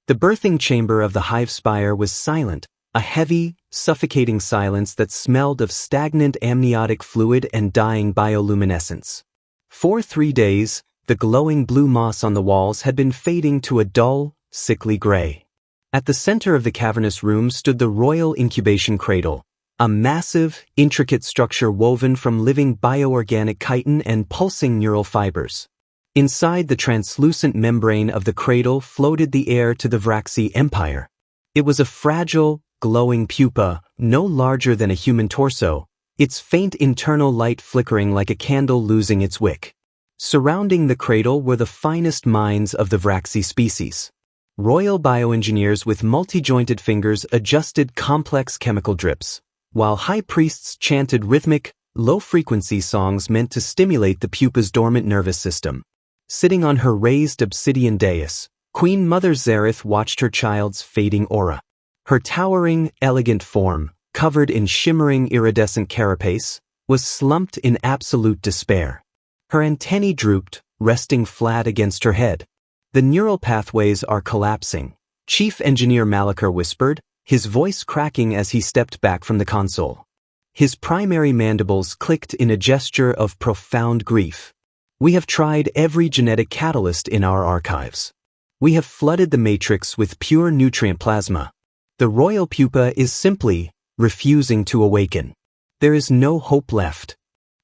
The birthing chamber of the hive spire was silent, a heavy, suffocating silence that smelled of stagnant amniotic fluid and dying bioluminescence. For 3 days, the glowing blue moss on the walls had been fading to a dull, sickly gray. At the center of the cavernous room stood the royal incubation cradle, a massive, intricate structure woven from living bioorganic chitin and pulsing neural fibers. Inside the translucent membrane of the cradle floated the heir to the Vraxi Empire. It was a fragile, glowing pupa, no larger than a human torso, its faint internal light flickering like a candle losing its wick. Surrounding the cradle were the finest minds of the Vraxi species. Royal bioengineers with multi-jointed fingers adjusted complex chemical drips, while high priests chanted rhythmic, low-frequency songs meant to stimulate the pupa's dormant nervous system. Sitting on her raised obsidian dais, Queen Mother Zareth watched her child's fading aura. Her towering, elegant form, covered in shimmering iridescent carapace, was slumped in absolute despair. Her antennae drooped, resting flat against her head. "The neural pathways are collapsing," Chief Engineer Malachar whispered, his voice cracking as he stepped back from the console. His primary mandibles clicked in a gesture of profound grief. "We have tried every genetic catalyst in our archives. We have flooded the matrix with pure nutrient plasma. The royal pupa is simply refusing to awaken. There is no hope left."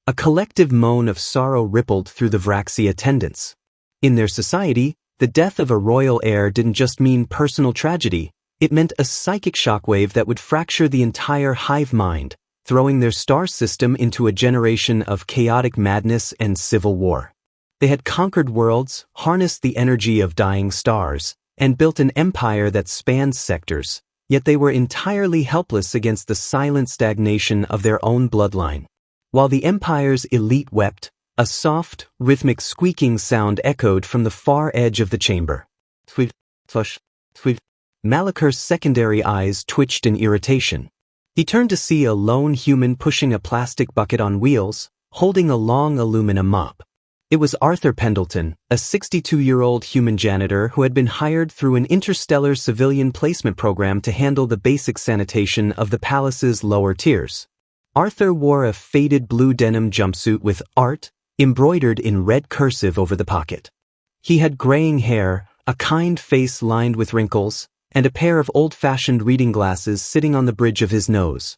A collective moan of sorrow rippled through the Vraxi attendants. In their society, the death of a royal heir didn't just mean personal tragedy, it meant a psychic shockwave that would fracture the entire hive mind, throwing their star system into a generation of chaotic madness and civil war. They had conquered worlds, harnessed the energy of dying stars, and built an empire that spanned sectors, yet they were entirely helpless against the silent stagnation of their own bloodline. While the empire's elite wept, a soft, rhythmic squeaking sound echoed from the far edge of the chamber. Tweet, flush, tweet. Malachar's secondary eyes twitched in irritation. He turned to see a lone human pushing a plastic bucket on wheels, holding a long aluminum mop. It was Arthur Pendleton, a 62-year-old human janitor who had been hired through an interstellar civilian placement program to handle the basic sanitation of the palace's lower tiers. Arthur wore a faded blue denim jumpsuit with "Art" embroidered in red cursive over the pocket. He had graying hair, a kind face lined with wrinkles, and a pair of old-fashioned reading glasses sitting on the bridge of his nose.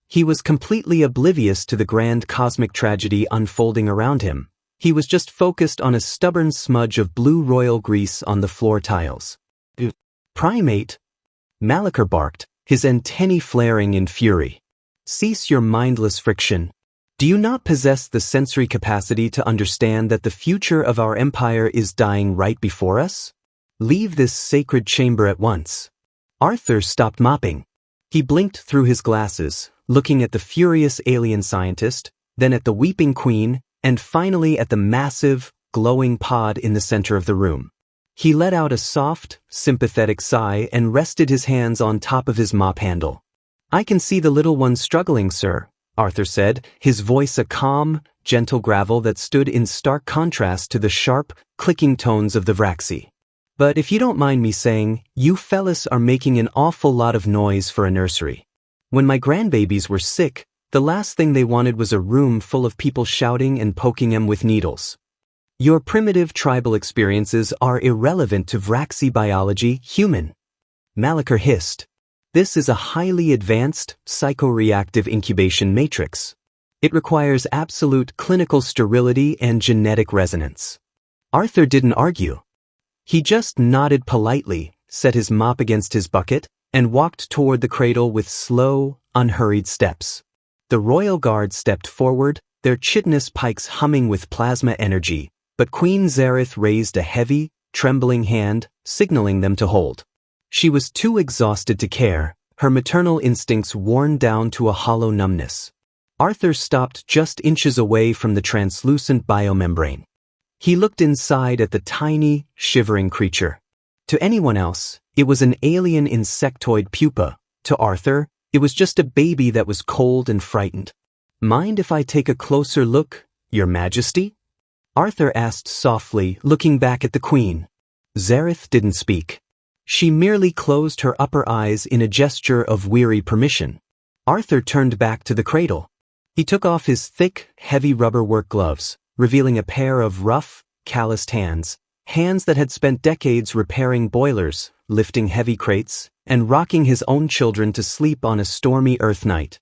He was completely oblivious to the grand cosmic tragedy unfolding around him. He was just focused on a stubborn smudge of blue royal grease on the floor tiles. "Primate," Malachar barked, his antennae flaring in fury. "Cease your mindless friction. Do you not possess the sensory capacity to understand that the future of our empire is dying right before us? Leave this sacred chamber at once." Arthur stopped mopping. He blinked through his glasses, looking at the furious alien scientist, then at the weeping queen, and finally at the massive, glowing pod in the center of the room. He let out a soft, sympathetic sigh and rested his hands on top of his mop handle. "I can see the little one struggling, sir," Arthur said, his voice a calm, gentle gravel that stood in stark contrast to the sharp, clicking tones of the Vraxi. "But if you don't mind me saying, you fellas are making an awful lot of noise for a nursery. When my grandbabies were sick, the last thing they wanted was a room full of people shouting and poking them with needles. Your primitive tribal experiences are irrelevant to Vraxi biology, human." Malachar hissed. "This is a highly advanced, psychoreactive incubation matrix. It requires absolute clinical sterility and genetic resonance." Arthur didn't argue. He just nodded politely, set his mop against his bucket, and walked toward the cradle with slow, unhurried steps. The royal guard stepped forward, their chitinous pikes humming with plasma energy, but Queen Zareth raised a heavy, trembling hand, signaling them to hold. She was too exhausted to care, her maternal instincts worn down to a hollow numbness. Arthur stopped just inches away from the translucent biomembrane. He looked inside at the tiny, shivering creature. To anyone else, it was an alien insectoid pupa. To Arthur, it was just a baby that was cold and frightened. "Mind if I take a closer look, Your Majesty?" Arthur asked softly, looking back at the Queen. Zareth didn't speak. She merely closed her upper eyes in a gesture of weary permission. Arthur turned back to the cradle. He took off his thick, heavy rubber work gloves, revealing a pair of rough, calloused hands that had spent decades repairing boilers, lifting heavy crates, and rocking his own children to sleep on a stormy Earth night.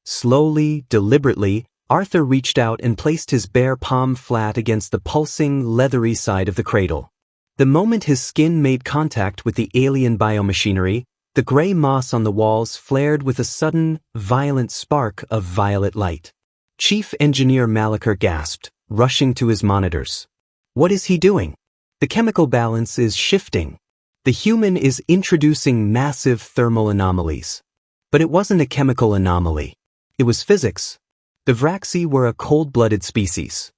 Slowly, deliberately, Arthur reached out and placed his bare palm flat against the pulsing, leathery side of the cradle. The moment his skin made contact with the alien biomachinery, the gray moss on the walls flared with a sudden, violent spark of violet light. Chief Engineer Malachar gasped, rushing to his monitors. What is he doing? The chemical balance is shifting. The human is introducing massive thermal anomalies. But it wasn't a chemical anomaly. It was physics. The Vraxi were a cold-blooded species.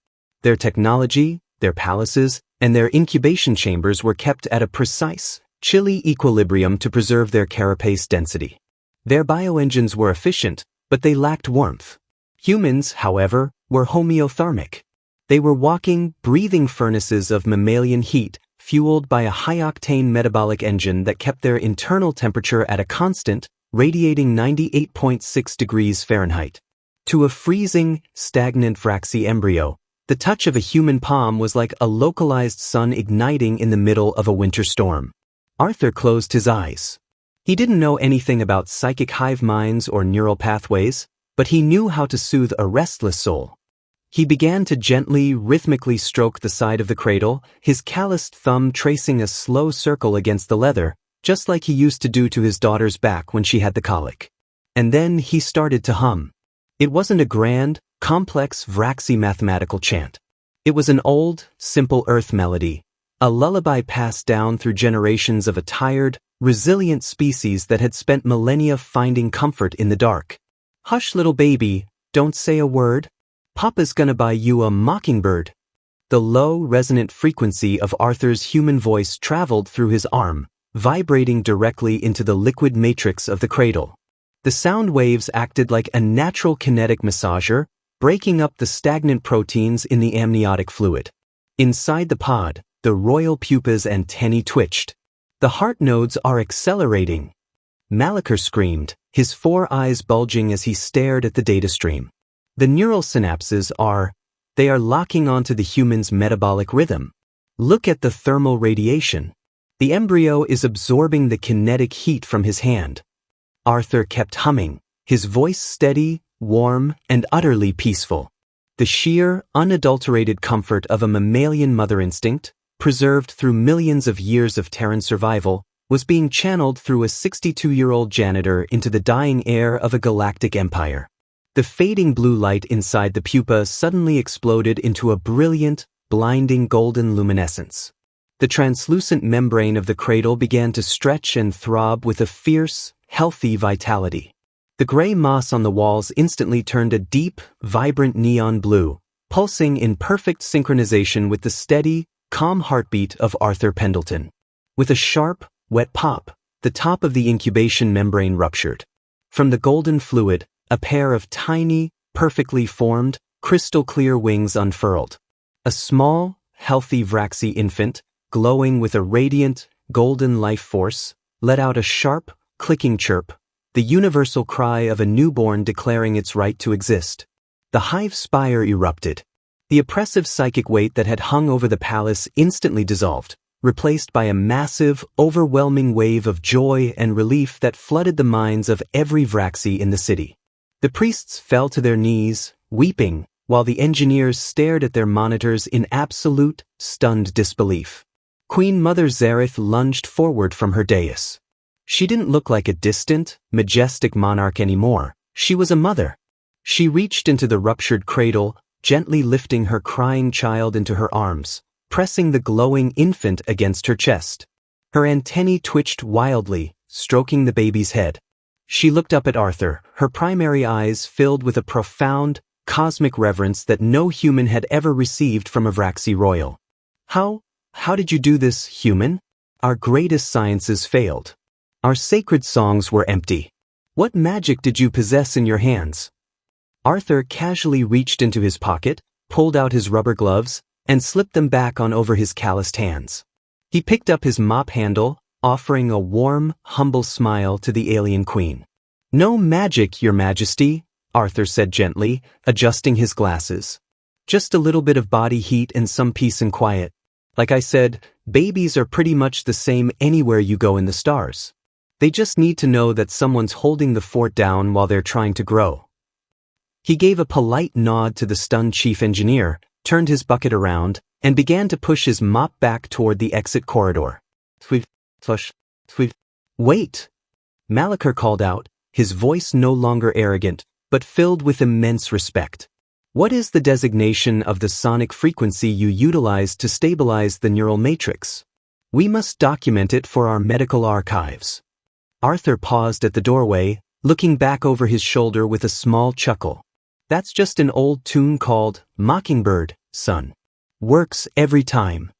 Their technology, their palaces, and their incubation chambers were kept at a precise, chilly equilibrium to preserve their carapace density. Their bioengines were efficient, but they lacked warmth. Humans, however, were homeothermic. They were walking, breathing furnaces of mammalian heat, fueled by a high-octane metabolic engine that kept their internal temperature at a constant, radiating 98.6 degrees Fahrenheit. To a freezing, stagnant Vraxi embryo, the touch of a human palm was like a localized sun igniting in the middle of a winter storm. Arthur closed his eyes. He didn't know anything about psychic hive minds or neural pathways, but he knew how to soothe a restless soul. He began to gently, rhythmically stroke the side of the cradle, his calloused thumb tracing a slow circle against the leather, just like he used to do to his daughter's back when she had the colic. And then he started to hum. It wasn't a grand, complex Vraxi mathematical chant. It was an old, simple earth melody, a lullaby passed down through generations of a tired, resilient species that had spent millennia finding comfort in the dark. Hush, little baby, don't say a word. Papa's gonna buy you a mockingbird. The low, resonant frequency of Arthur's human voice traveled through his arm, vibrating directly into the liquid matrix of the cradle. The sound waves acted like a natural kinetic massager, breaking up the stagnant proteins in the amniotic fluid. Inside the pod, the royal pupa's antennae twitched. The heart nodes are accelerating. Malachar screamed, his 4 eyes bulging as he stared at the data stream. The neural synapses are locking onto the human's metabolic rhythm. Look at the thermal radiation. The embryo is absorbing the kinetic heat from his hand. Arthur kept humming, his voice steady, warm, and utterly peaceful. The sheer, unadulterated comfort of a mammalian mother instinct, preserved through millions of years of Terran survival, was being channeled through a 62-year-old janitor into the dying air of a galactic empire. The fading blue light inside the pupa suddenly exploded into a brilliant, blinding golden luminescence. The translucent membrane of the cradle began to stretch and throb with a fierce, healthy vitality. The gray moss on the walls instantly turned a deep, vibrant neon blue, pulsing in perfect synchronization with the steady, calm heartbeat of Arthur Pendleton. With a sharp, wet pop, the top of the incubation membrane ruptured. From the golden fluid, a pair of tiny, perfectly formed, crystal-clear wings unfurled. A small, healthy Vraxi infant, glowing with a radiant, golden life force, let out a sharp, clicking chirp, the universal cry of a newborn declaring its right to exist. The hive spire erupted. The oppressive psychic weight that had hung over the palace instantly dissolved, replaced by a massive, overwhelming wave of joy and relief that flooded the minds of every Vraxi in the city. The priests fell to their knees, weeping, while the engineers stared at their monitors in absolute, stunned disbelief. Queen Mother Zareth lunged forward from her dais. She didn't look like a distant, majestic monarch anymore. She was a mother. She reached into the ruptured cradle, gently lifting her crying child into her arms, pressing the glowing infant against her chest. Her antennae twitched wildly, stroking the baby's head. She looked up at Arthur, her primary eyes filled with a profound, cosmic reverence that no human had ever received from a Vraxi royal. How did you do this, human? Our greatest sciences failed. Our sacred songs were empty. What magic did you possess in your hands? Arthur casually reached into his pocket, pulled out his rubber gloves, and slipped them back on over his calloused hands. He picked up his mop handle, offering a warm, humble smile to the alien queen. "No magic, Your Majesty," Arthur said gently, adjusting his glasses. "Just a little bit of body heat and some peace and quiet. Like I said, babies are pretty much the same anywhere you go in the stars. They just need to know that someone's holding the fort down while they're trying to grow." He gave a polite nod to the stunned chief engineer, turned his bucket around, and began to push his mop back toward the exit corridor. "Wait!" Malachar called out, his voice no longer arrogant, but filled with immense respect. "What is the designation of the sonic frequency you utilized to stabilize the neural matrix? We must document it for our medical archives." Arthur paused at the doorway, looking back over his shoulder with a small chuckle. "That's just an old tune called Mockingbird, son. Works every time."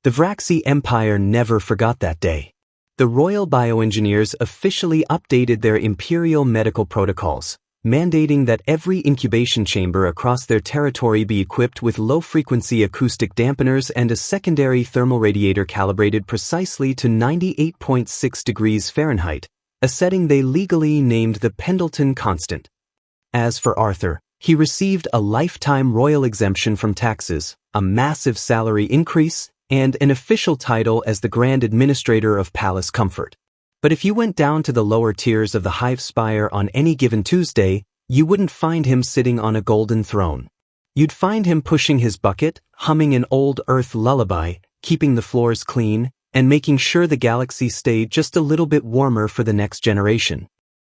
The Vraxi Empire never forgot that day. The Royal Bioengineers officially updated their imperial medical protocols, mandating that every incubation chamber across their territory be equipped with low-frequency acoustic dampeners and a secondary thermal radiator calibrated precisely to 98.6 degrees Fahrenheit, a setting they legally named the Pendleton Constant. As for Arthur, he received a lifetime royal exemption from taxes, a massive salary increase, and an official title as the Grand Administrator of Palace Comfort. But if you went down to the lower tiers of the Hive Spire on any given Tuesday, you wouldn't find him sitting on a golden throne. You'd find him pushing his bucket, humming an old Earth lullaby, keeping the floors clean, and making sure the galaxy stayed just a little bit warmer for the next generation.